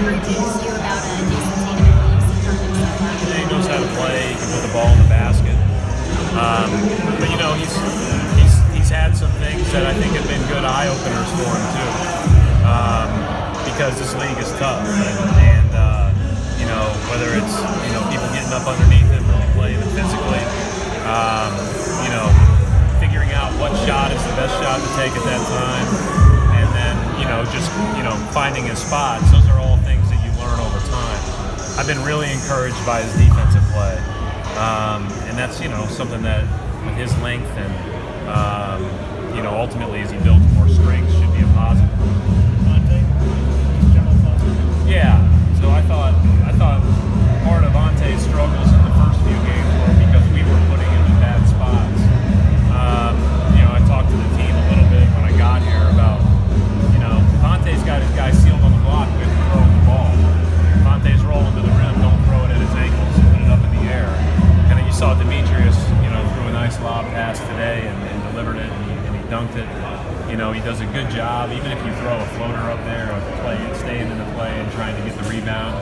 encourages you about Jayson Tatum and what you've seen from him so far? He knows how to play. He can put the ball in the basket. But you know, he's had some things that I think have been good eye openers for him too. Because this league is tough, and you know, whether it's people getting up underneath him, really playing him physically. You know, figuring out what shot is the best shot to take at that time, and then just finding his spots. Those are all things that you learn over time. I've been really encouraged by his defensive play, and that's something that with his length and ultimately as he builds more strength should be a positive. Ante, just general thoughts? Yeah. So I thought part of Ante's struggles in the first few games were because we were putting him in bad spots. I talked to the team a little bit when I got here about, if Ante's got his guy sealed on the block, we have to throw him the ball. If Ante's rolling to the rim, don't throw it at his ankles, put it up in the air. And then you saw Demetrius, threw a nice lob pass today and delivered it, and he dunked it. He does a good job, even if you throw a floater up there or staying in the play and trying to get the rebound.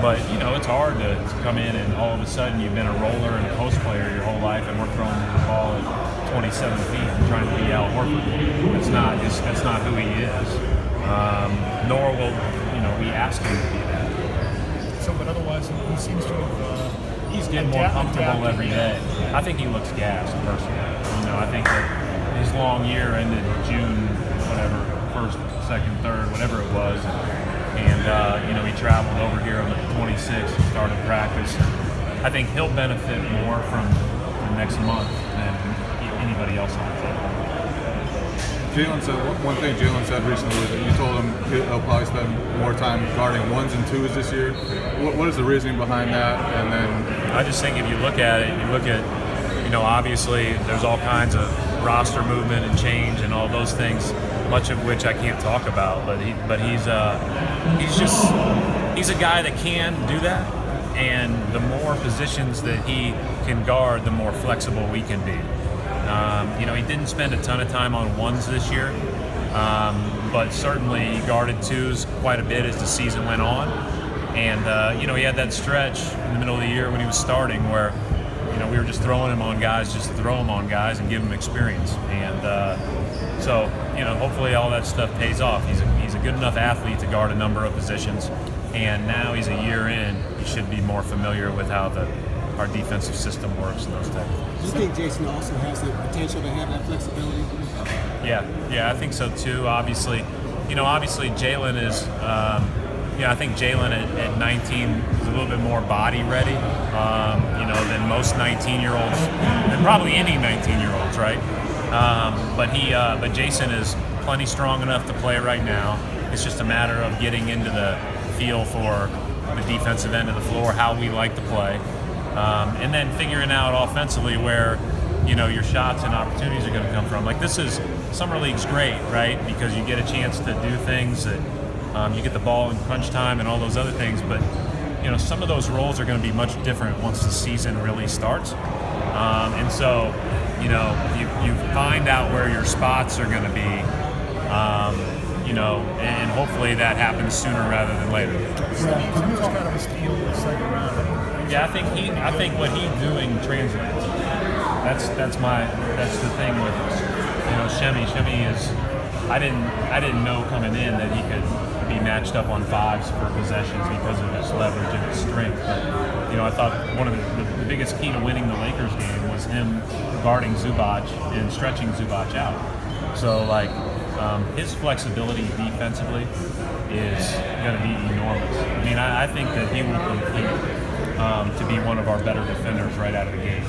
But, it's hard to come in and all of a sudden you've been a roller and a post player your whole life and we're throwing the ball at 27 feet and trying to be Al Horford. That's not who he is. Nor will, we ask him to be that. So, but otherwise, he seems to have... He's getting more comfortable every day. I think he looks gassed, personally. I think that his long year ended June, whatever, 1st, 2nd, 3rd, whatever it was. And he traveled over here on the 26th and started practice. I think he'll benefit more from the next month than anybody else on the team. Jaylen said, one thing Jaylen said recently was that you told him he'll probably spend more time guarding 1s and 2s this year. What is the reasoning behind that? And then I just think if you look at it, obviously there's all kinds of roster movement and change and all those things, much of which I can't talk about. But he's a guy that can do that, and the more positions that he can guard, the more flexible we can be. He didn't spend a ton of time on 1s this year, but certainly he guarded 2s quite a bit as the season went on. And he had that stretch in the middle of the year when he was starting where we were just throwing him on guys just to throw him on guys and give him experience. And so hopefully all that stuff pays off. He's a good enough athlete to guard a number of positions, and now he's a year in. He should be more familiar with how our defensive system works and those types of things. Do you think Jayson also has the potential to have that flexibility? Yeah, I think so too. Obviously Jaylen is. I think Jaylen at 19 is a little bit more body ready, than most 19-year-olds, and probably any 19-year-olds, right? But Jayson is plenty strong enough to play right now. It's just a matter of getting into the feel for the defensive end of the floor, how we like to play, and then figuring out offensively where your shots and opportunities are going to come from. Like summer league's great, right? Because you get a chance to do things that. You get the ball in crunch time and all those other things, but some of those roles are going to be much different once the season really starts. And so, you find out where your spots are going to be, and hopefully that happens sooner rather than later. He was kind of a steal in the second round. Yeah, I think what he's doing translates. That's the thing with Shemi. Shemi is. I didn't know coming in that he could be matched up on 5s for possessions because of his leverage and his strength. But I thought one of the biggest key to winning the Lakers game was him guarding Zubac and stretching Zubac out. So his flexibility defensively is going to be enormous. I mean, I think that he will complete to be one of our better defenders right out of the gate.